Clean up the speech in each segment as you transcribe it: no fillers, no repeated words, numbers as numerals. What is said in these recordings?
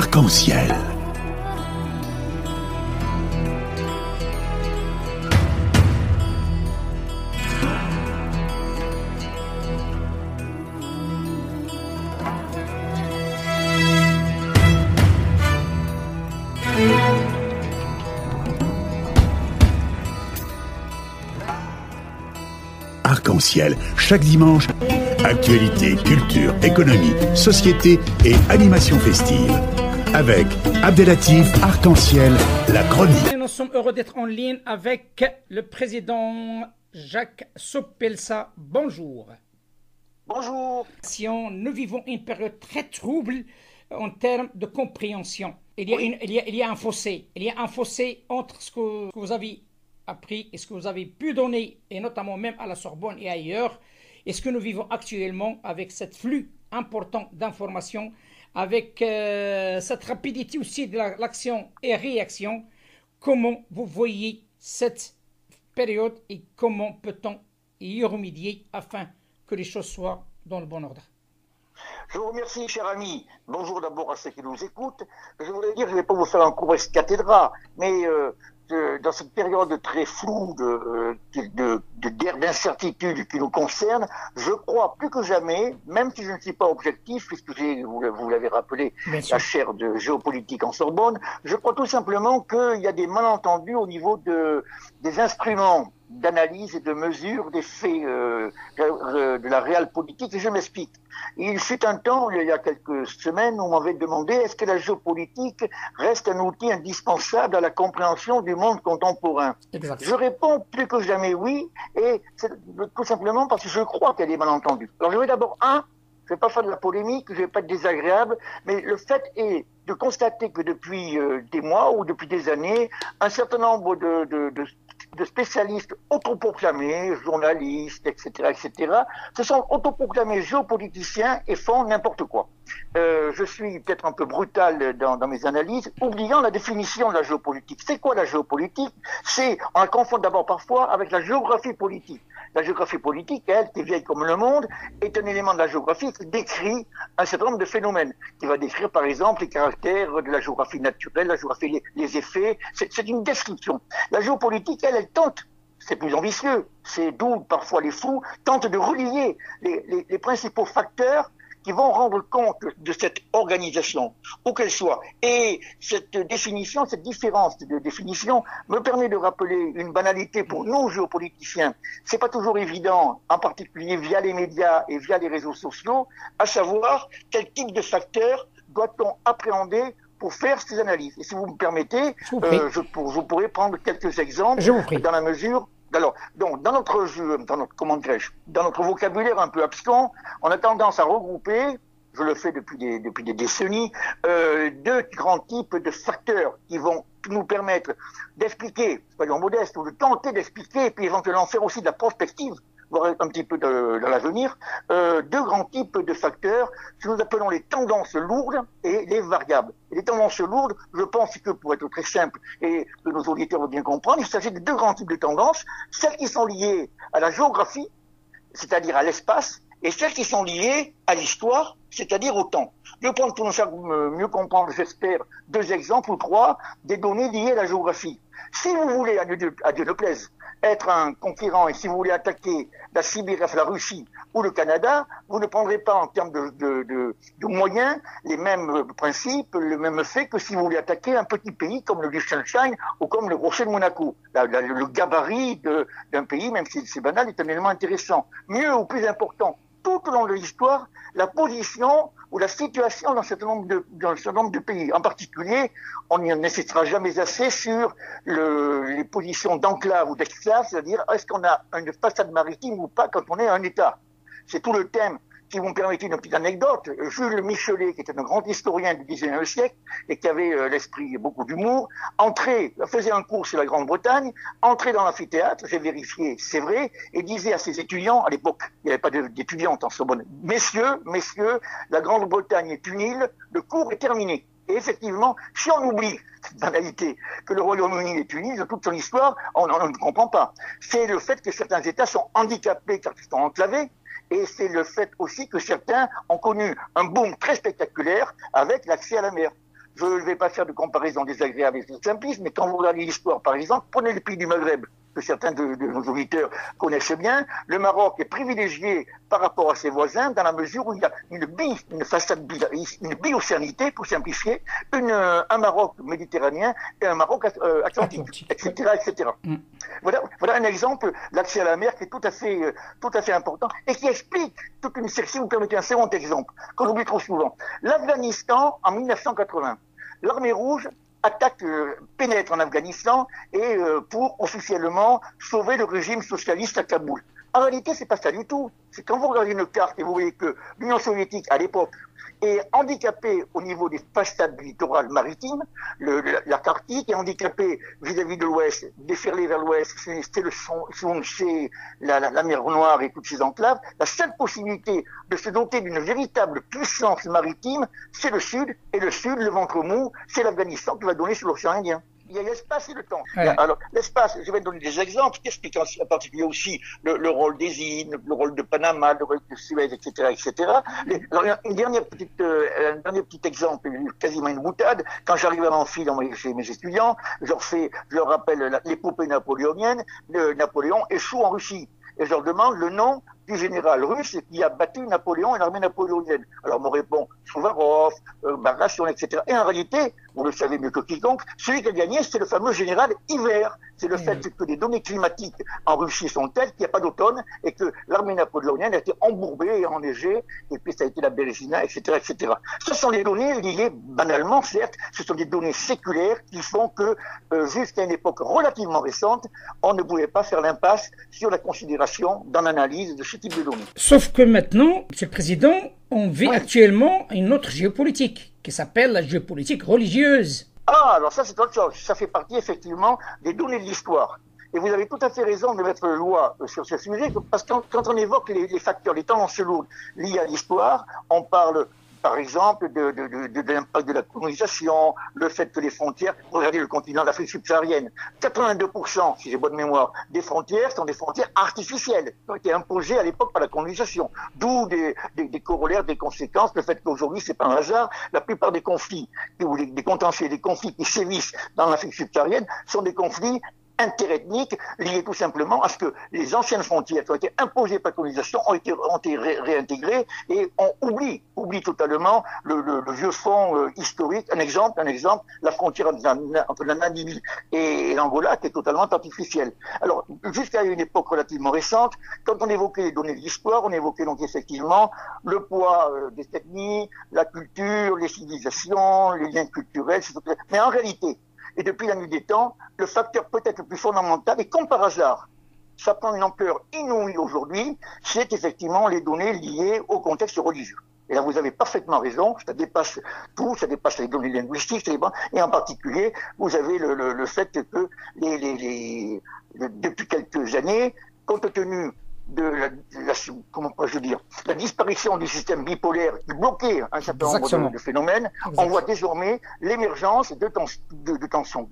Arc-en-ciel. Arc-en-ciel, chaque dimanche, actualité, culture, économie, société et animation festive. Avec Abdelatif Arc-en-ciel, la chronique. Nous sommes heureux d'être en ligne avec le président Jacques Sopelsa. Bonjour. Bonjour. Nous vivons une période très trouble en termes de compréhension. Il y a un fossé. Il y a un fossé entre ce que vous avez appris et ce que vous avez pu donner, et notamment même à la Sorbonne et ailleurs, et ce que nous vivons actuellement avec cette flux important d'informations, avec cette rapidité aussi de l'action et réaction. Comment vous voyez cette période et comment peut-on y remédier afin que les choses soient dans le bon ordre? Je vous remercie, cher ami. Bonjour d'abord à ceux qui nous écoutent. Je voulais dire, je ne vais pas vous faire un cours ex cathedra, mais dans cette période très floue d'incertitude qui nous concerne, je crois plus que jamais, même si je ne suis pas objectif, puisque vous l'avez rappelé, la chaire de géopolitique en Sorbonne, je crois tout simplement qu'il y a des malentendus au niveau des instruments d'analyse et de mesure des faits de la réelle politique, et je m'explique. Il fut un temps, il y a quelques semaines, où on m'avait demandé est-ce que la géopolitique reste un outil indispensable à la compréhension du monde contemporain. Exact. Je réponds plus que jamais oui, et c'est tout simplement parce que je crois qu'il y a des malentendus. Alors je vais d'abord, je ne vais pas faire de la polémique, je ne vais pas être désagréable, mais le fait est de constater que depuis des mois ou depuis des années, un certain nombre de spécialistes autoproclamés, journalistes, etc., se sont autoproclamés géopoliticiens et font n'importe quoi. Je suis peut-être un peu brutal dans mes analyses, oubliant la définition de la géopolitique. C'est quoi la géopolitique? On la confond d'abord parfois avec la géographie politique. La géographie politique, elle, qui est vieille comme le monde, est un élément de la géographie qui décrit un certain nombre de phénomènes, qui va décrire par exemple les caractères de la géographie naturelle, la géographie, les effets. C'est une description. La géopolitique, elle tente, c'est plus ambitieux, c'est d'où parfois les fous tentent de relier les principaux facteurs qui vont rendre compte de cette organisation, où qu'elle soit. Et cette définition, cette différence de définition me permet de rappeler une banalité pour nous géopoliticiens. C'est pas toujours évident, en particulier via les médias et via les réseaux sociaux, à savoir quel type de facteurs doit-on appréhender pour faire ces analyses. Et si vous me permettez, je pourrais prendre quelques exemples dans la mesure. Alors, donc, dans notre vocabulaire un peu abscon, on a tendance à regrouper, je le fais depuis des décennies, deux grands types de facteurs qui vont nous permettre d'expliquer, soyons modestes, ou de tenter d'expliquer, et puis éventuellement faire aussi de la prospective, voir un petit peu dans l'avenir, deux grands types de facteurs que nous appelons les tendances lourdes et les variables. Et les tendances lourdes, je pense que pour être très simple et que nos auditeurs vont bien comprendre, il s'agit de deux grands types de tendances, celles qui sont liées à la géographie, c'est-à-dire à l'espace, et celles qui sont liées à l'histoire, c'est-à-dire au temps. Je vais prendre pour nous faire mieux comprendre, j'espère, deux exemples ou trois des données liées à la géographie. Si vous voulez, à Dieu ne plaise, être un conquérant et si vous voulez attaquer la Sibérie, la Russie ou le Canada, vous ne prendrez pas en termes de moyens les mêmes principes, le même fait que si vous voulez attaquer un petit pays comme le Liechtenstein ou comme le Rocher de Monaco. Le gabarit d'un pays, même si c'est banal, est un élément intéressant. Mieux ou plus important, tout au long de l'histoire, la position ou la situation dans un certain nombre de pays. En particulier, on n'y insistera jamais assez sur les positions d'enclave ou d'exclave, c'est-à-dire est-ce qu'on a une façade maritime ou pas quand on est un État. C'est tout le thème. Si vous me permettez une petite anecdote, Jules Michelet, qui était un grand historien du XIXe siècle et qui avait l'esprit et beaucoup d'humour, faisait un cours sur la Grande-Bretagne, entrait dans l'amphithéâtre, j'ai vérifié, c'est vrai, et disait à ses étudiants, à l'époque, il n'y avait pas d'étudiantes en Sorbonne, messieurs, la Grande-Bretagne est une île, le cours est terminé. Et effectivement, si on oublie cette banalité que le Royaume-Uni est une île, dans toute son histoire, on ne comprend pas. C'est le fait que certains États sont handicapés car ils sont enclavés, et c'est le fait aussi que certains ont connu un boom très spectaculaire avec l'accès à la mer. je ne vais pas faire de comparaison désagréable et simpliste, mais quand vous regardez l'histoire, par exemple, prenez les pays du Maghreb, que certains de nos auditeurs connaissent bien, le Maroc est privilégié par rapport à ses voisins dans la mesure où il y a une biocéanité, pour simplifier, un Maroc méditerranéen et un Maroc atlantique, etc., etc. Voilà un exemple d'accès à la mer qui est tout à fait important et qui explique toute une série. Si vous permettez un second exemple, qu'on oublie trop souvent. L'Afghanistan, en 1980, l'armée rouge pénètre en Afghanistan et pour officiellement sauver le régime socialiste à Kaboul. En réalité, c'est pas ça du tout. C'est quand vous regardez une carte et vous voyez que l'Union soviétique, à l'époque, est handicapée au niveau des façades du littoral maritime, l'Arctique est handicapée vis-à-vis de l'Ouest, déferlée vers l'Ouest, c'est la mer Noire et toutes ces enclaves. La seule possibilité de se doter d'une véritable puissance maritime, c'est le Sud, et le Sud, le ventre mou, c'est l'Afghanistan qui va donner sur l'océan Indien. Il y a l'espace et le temps. Ouais. Alors, l'espace, je vais donner des exemples qui expliquent en particulier aussi le rôle des îles, le rôle de Panama, le rôle de Suez, etc., etc. Alors, un dernier petit exemple, quasiment une boutade. Quand j'arrive à l'amphi chez mes étudiants, je leur rappelle l'épopée napoléonienne. Napoléon échoue en Russie. Et je leur demande le nom du général russe qui a battu Napoléon et l'armée napoléonienne. Alors, on me répond Souvarov, Bagration, etc. Et en réalité, vous le savez mieux que quiconque, celui qui a gagné, c'est le fameux général Hiver. C'est le fait que les données climatiques en Russie sont telles qu'il n'y a pas d'automne et que l'armée napoléonienne a été embourbée et enneigée, et puis ça a été la Bérésina, etc., etc. Ce sont des données liées, banalement, certes, ce sont des données séculaires qui font que, jusqu'à une époque relativement récente, on ne pouvait pas faire l'impasse sur la considération dans l'analyse de ce type de données. Sauf que maintenant, Monsieur le Président, on vit actuellement une autre géopolitique qui s'appelle la géopolitique religieuse. Ah, alors ça c'est autre chose. Ça fait partie effectivement des données de l'histoire. Et vous avez tout à fait raison de mettre loi sur ce sujet, parce que quand on évoque les facteurs, les tendances lourdes liées à l'histoire, on parle par exemple de l'impact de la colonisation, le fait que les frontières, regardez le continent d'Afrique subsaharienne, 82%, si j'ai bonne mémoire, des frontières sont des frontières artificielles, qui ont été imposées à l'époque par la colonisation, d'où des corollaires, des conséquences, le fait qu'aujourd'hui, c'est pas un hasard, la plupart des conflits, ou des contentieux, des conflits qui sévissent dans l'Afrique subsaharienne sont des conflits interethniques liés tout simplement à ce que les anciennes frontières qui ont été imposées par la colonisation ont été réintégrées et on oublie totalement le vieux fond historique. Un exemple, la frontière entre la Namibie et l'Angola qui est totalement artificielle. Alors, jusqu'à une époque relativement récente, quand on évoquait les données de l'histoire, on évoquait donc effectivement le poids des ethnies, la culture, les civilisations, les liens culturels, mais en réalité, et depuis la nuit des temps, le facteur peut-être le plus fondamental, et comme par hasard, ça prend une ampleur inouïe aujourd'hui, c'est effectivement les données liées au contexte religieux. Et là, vous avez parfaitement raison, ça dépasse tout, ça dépasse les données linguistiques, et en particulier, vous avez le fait que depuis quelques années, compte tenu de la disparition du système bipolaire qui bloquait un certain nombre de phénomènes, on voit désormais l'émergence de tensions,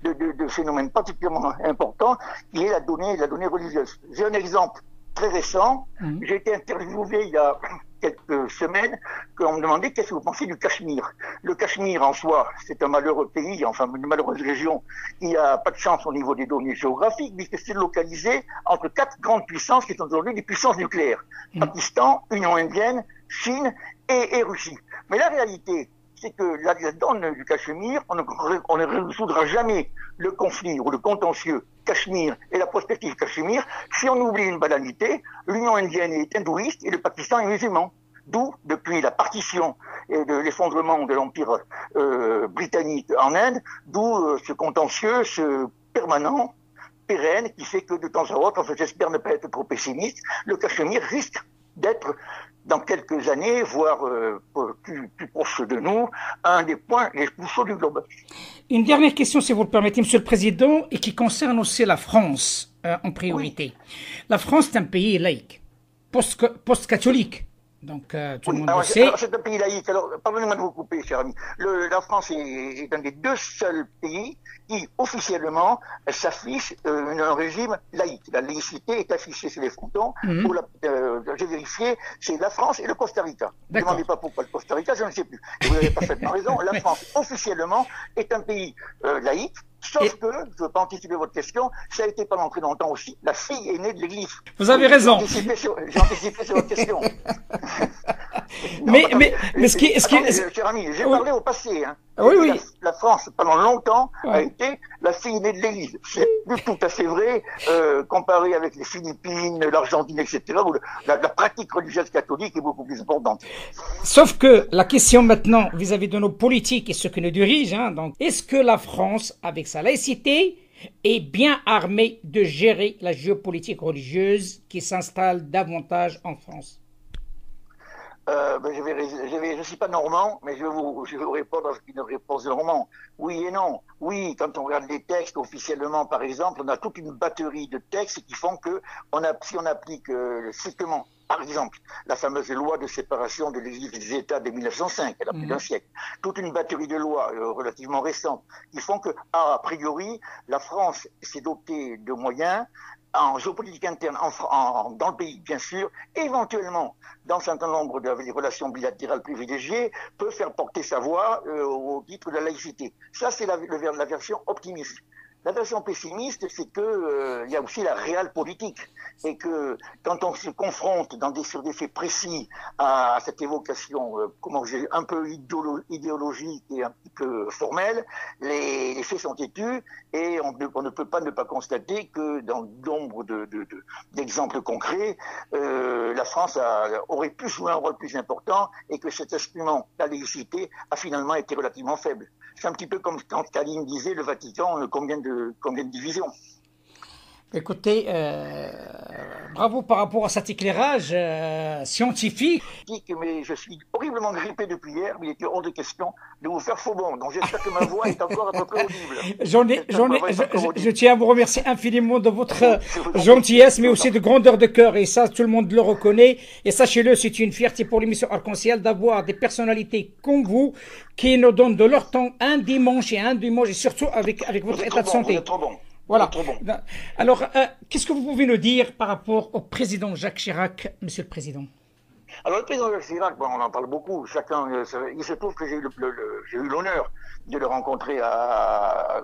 de phénomènes particulièrement importants, qui est la donnée religieuse. J'ai un exemple très récent. J'ai été interviewé il y a quelques semaines, qu'on me demandait qu'est-ce que vous pensez du Cachemire. Le Cachemire en soi, c'est un malheureux pays, enfin une malheureuse région qui a pas de chance au niveau des données géographiques, puisque c'est localisé entre 4 grandes puissances qui sont aujourd'hui des puissances nucléaires. Pakistan, Union indienne, Chine et Russie. Mais la réalité, c'est que la donne du Cachemire, on ne résoudra jamais le conflit ou le contentieux Cachemire et la prospective Cachemire si on oublie une banalité, l'Union indienne est hindouiste et le Pakistan est musulman. D'où, depuis la partition et de l'effondrement de l'Empire britannique en Inde, d'où ce contentieux, ce permanent, pérenne, qui fait que de temps à autre, enfin, j'espère ne pas être trop pessimiste, le Cachemire risque d'être, dans quelques années, voire plus proche de nous, un des points les plus chauds du globe. Une dernière question, si vous le permettez, Monsieur le Président, et qui concerne aussi la France en priorité. Oui. La France est un pays laïque, post-catholique. Donc, tout le Oui, monde le sait. alors c'est un pays laïque. Alors, pardonnez-moi de vous couper, cher ami. La France est un des deux seuls pays qui, officiellement, s'affiche un régime laïque. La laïcité est affichée sur les frontons. Mhm. J'ai vérifié, c'est la France et le Costa Rica. Ne me D'accord. demandez pas pourquoi le Costa Rica, je ne sais plus. Et vous avez parfaitement raison. La Mais- France, officiellement, est un pays laïque. Sauf Et- que, je ne veux pas anticiper votre question, ça a été pendant très longtemps aussi, la fille est née de l'Église. Vous avez raison. J'ai anticipé sur votre question. Non, Mais ce qui, attendez, cher ami, j'ai Oui. parlé au passé. Hein. Oui, oui. La France, pendant longtemps, a Ouais. été la fille née de l'Église. C'est plus tout à fait vrai, comparé avec les Philippines, l'Argentine, etc., où la pratique religieuse catholique est beaucoup plus importante. Sauf que la question maintenant vis-à-vis de nos politiques et ceux qui nous dirigent, hein, donc, est-ce que la France, avec sa laïcité, est bien armée de gérer la géopolitique religieuse qui s'installe davantage en France? Je ne suis pas normand, mais je vais vous répondre avec une réponse de normand. Oui et non. Oui, quand on regarde les textes officiellement, par exemple, on a toute une batterie de textes qui font que si on applique strictement, par exemple, la fameuse loi de séparation de l'Église et des États de 1905, elle a plus d'un siècle, toute une batterie de lois relativement récentes qui font que, a priori, la France s'est dotée de moyens en géopolitique interne, dans le pays, bien sûr, éventuellement, dans un certain nombre de relations bilatérales privilégiées, peut faire porter sa voix au titre de la laïcité. Ça, c'est la version optimiste. La version pessimiste, c'est que il y a aussi la réelle politique, et que quand on se confronte sur des faits précis à cette évocation, un peu idéologique et un petit peu formelle, les faits sont têtus, et on ne peut pas ne pas constater que dans nombre d'exemples concrets, la France aurait pu jouer un rôle plus important, et que cet instrument, la laïcité, a finalement été relativement faible. C'est un petit peu comme quand Staline disait le Vatican, combien de divisions. Écoutez, bravo par rapport à cet éclairage scientifique. Mais je suis horriblement grippé depuis hier, mais il était hors de question de vous faire faux bon. Donc j'espère que ma voix est encore à peu près audible. Je tiens à vous remercier infiniment de votre gentillesse, mais aussi de grandeur de cœur. Et ça, tout le monde le reconnaît. Et sachez-le, c'est une fierté pour l'émission Arc-en-Ciel d'avoir des personnalités comme vous qui nous donnent de leur temps un dimanche, et surtout avec votre état de santé. Vous êtes trop bon. Voilà. Trop bon. Alors, qu'est-ce que vous pouvez nous dire par rapport au président Jacques Chirac, Monsieur le Président? Alors le président Jacques Chirac, bon, on en parle beaucoup. Il se trouve que j'ai eu l'honneur de le rencontrer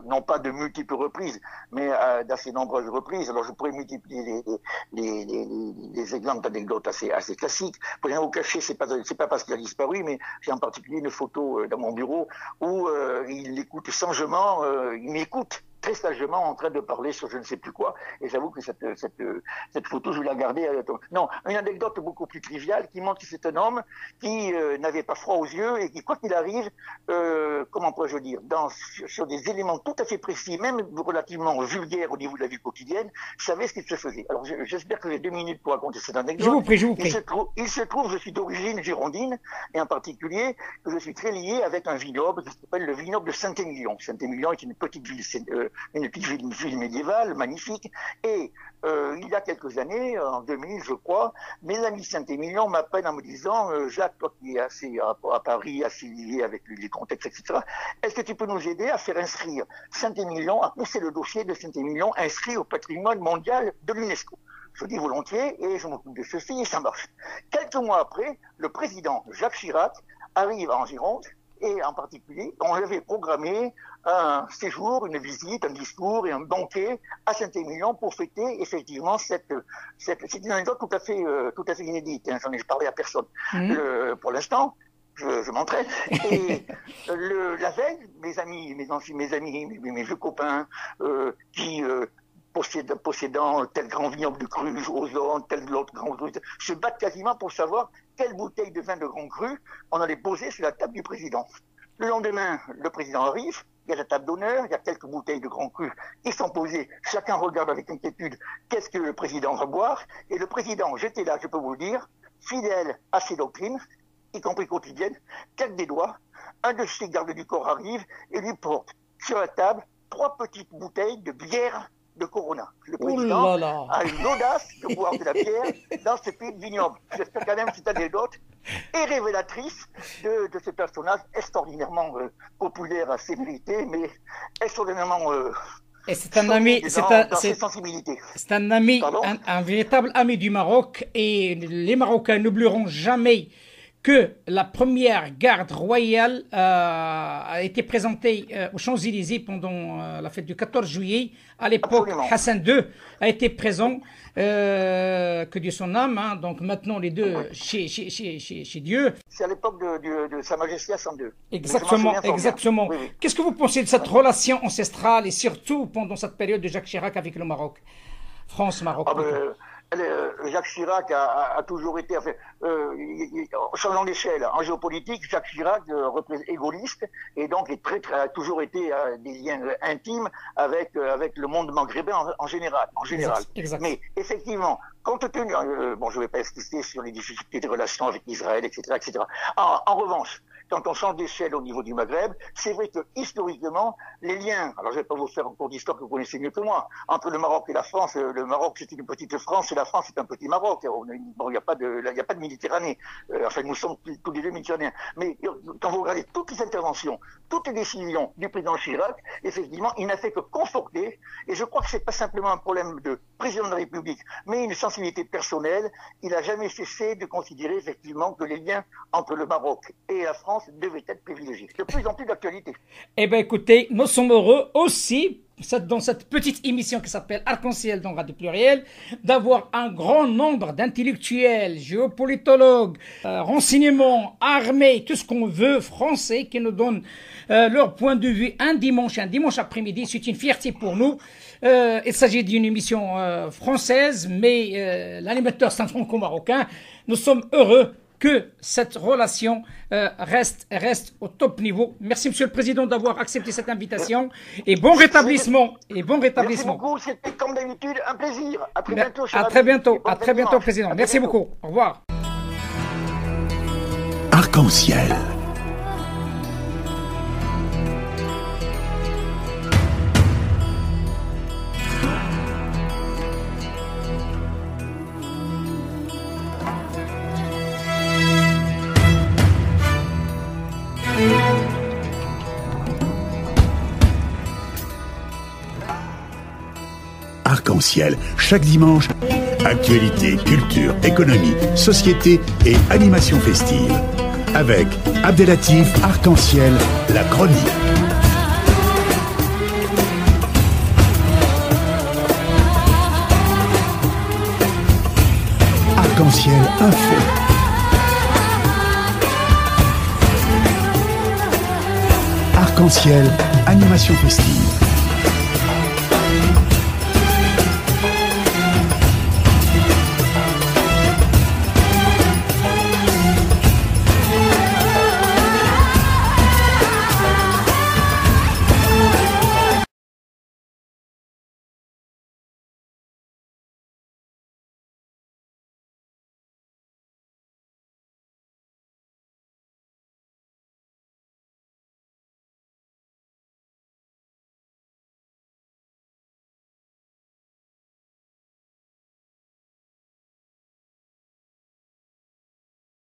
non pas de multiples reprises, mais d'assez nombreuses reprises. Alors je pourrais multiplier les exemples d'anecdotes assez classiques. Pour rien vous cacher, c'est pas parce qu'il a disparu, mais j'ai en particulier une photo dans mon bureau où il écoute sagement, il m'écoute très sagement en train de parler sur je ne sais plus quoi. Et j'avoue que cette photo, je vais la garder. Non, une anecdote beaucoup plus triviale qui montre que c'est un homme qui n'avait pas froid aux yeux et qui, quoi qu'il arrive, comment pourrais-je dire, sur des éléments tout à fait précis, même relativement vulgaires au niveau de la vie quotidienne, savait ce qu'il se faisait. Alors j'espère que j'ai 2 minutes pour raconter cette anecdote. Je vous prie, je vous prie. Il se trouve, je suis d'origine girondine, et en particulier, que je suis très lié avec un vignoble qui s'appelle le vignoble de Saint-Émilion. Saint-Émilion est une petite ville médiévale, magnifique, et il y a quelques années, en 2000 je crois, mes amis de Saint-Émilion m'appellent en me disant Jacques, toi qui es assez à Paris, assez lié avec les contextes, etc., est-ce que tu peux nous aider à faire inscrire Saint-Émilion, à pousser le dossier de Saint-Émilion inscrit au patrimoine mondial de l'UNESCO? Je dis volontiers, et je m'occupe de ceci, et ça marche. Quelques mois après, le président Jacques Chirac arrive en Gironde, et en particulier, on avait programmé un séjour, une visite, un discours et un banquet à Saint-Émilion pour fêter effectivement c'est une anecdote tout à fait inédite. Hein, j'en ai parlé à personne. Pour l'instant, je m'entraîne. Et la veille, mes vieux copains qui possédant tel grand vignoble de cru aux tel autre grand cru, se battent quasiment pour savoir quelle bouteille de vin de grand cru on allait poser sur la table du président. Le lendemain, le président arrive, il y a la table d'honneur, il y a quelques bouteilles de grand cru qui sont posées, chacun regarde avec inquiétude qu'est-ce que le président va boire, et le président, j'étais là, je peux vous le dire, fidèle à ses doctrines, y compris quotidiennes, claque des doigts, un de ses gardes du corps arrive et lui porte sur la table 3 petites bouteilles de bière de Corona. Le Ouh président là là. a eu l'audace de boire de la bière dans ce pays de vignoble. J'espère quand même que cette anecdote est révélatrice de ce personnage extraordinairement populaire à ses vérités, mais extraordinairement Et c'est un ami, dans ses sensibilités. c'est un ami, Pardon un véritable ami du Maroc. Et les Marocains n'oublieront jamais que la première garde royale a été présentée aux Champs-Élysées pendant la fête du 14 juillet. À l'époque, Absolument. Hassan II a été présent, que Dieu son âme, hein, donc maintenant les deux chez Dieu. C'est à l'époque de Sa Majesté Hassan II. Exactement, exactement. Oui, oui. Qu'est-ce que vous pensez de cette relation ancestrale et surtout pendant cette période de Jacques Chirac avec le Maroc? France-Maroc. Ah Jacques Chirac a toujours été, enfin, changeant d'échelle, en géopolitique, Jacques Chirac est gaulliste et donc a toujours été des liens intimes avec le monde maghrébin en général. Exact. Mais effectivement, compte tenu, bon, je ne vais pas expliquer sur les difficultés de relations avec Israël, etc., etc. En revanche, quand on change d'échelle au niveau du Maghreb, c'est vrai que historiquement, les liens, alors je ne vais pas vous faire un cours d'histoire que vous connaissez mieux que moi, entre le Maroc et la France, le Maroc c'est une petite France et la France c'est un petit Maroc. Bon, il n'y a pas de Méditerranée. Enfin, nous sommes tous les deux méditerranéens. Mais quand vous regardez toutes les interventions, toutes les décisions du président Chirac, effectivement, il n'a fait que conforter, et je crois que c'est pas simplement un problème de président de la République, mais une sensibilité personnelle. Il n'a jamais cessé de considérer effectivement que les liens entre le Maroc et la France devaient être privilégiés. De plus en plus d'actualité. Eh bien, écoutez, nous sommes heureux aussi, dans cette petite émission qui s'appelle Arc-en-Ciel dans Radio Pluriel, d'avoir un grand nombre d'intellectuels, géopolitologues, renseignements, armés, tout ce qu'on veut, français, qui nous donnent leur point de vue un dimanche après-midi. C'est une fierté pour nous. Il s'agit d'une émission française, mais l'animateur c'est un franco-marocain. Nous sommes heureux que cette relation reste au top niveau. Merci, Monsieur le Président, d'avoir accepté cette invitation. Et bon rétablissement. Merci beaucoup, c'était comme d'habitude un plaisir. À très bientôt, cher À très ami. bientôt, Et bonne à très bientôt, dimanche. Président. À très Merci bientôt. beaucoup. Au revoir. Arc-en-ciel. Arc-en-ciel, chaque dimanche, actualité, culture, économie, société et animation festive. Avec Abdelatif Arc-en-ciel, la chronique. Arc-en-ciel info. Arc-en-ciel, animation festive.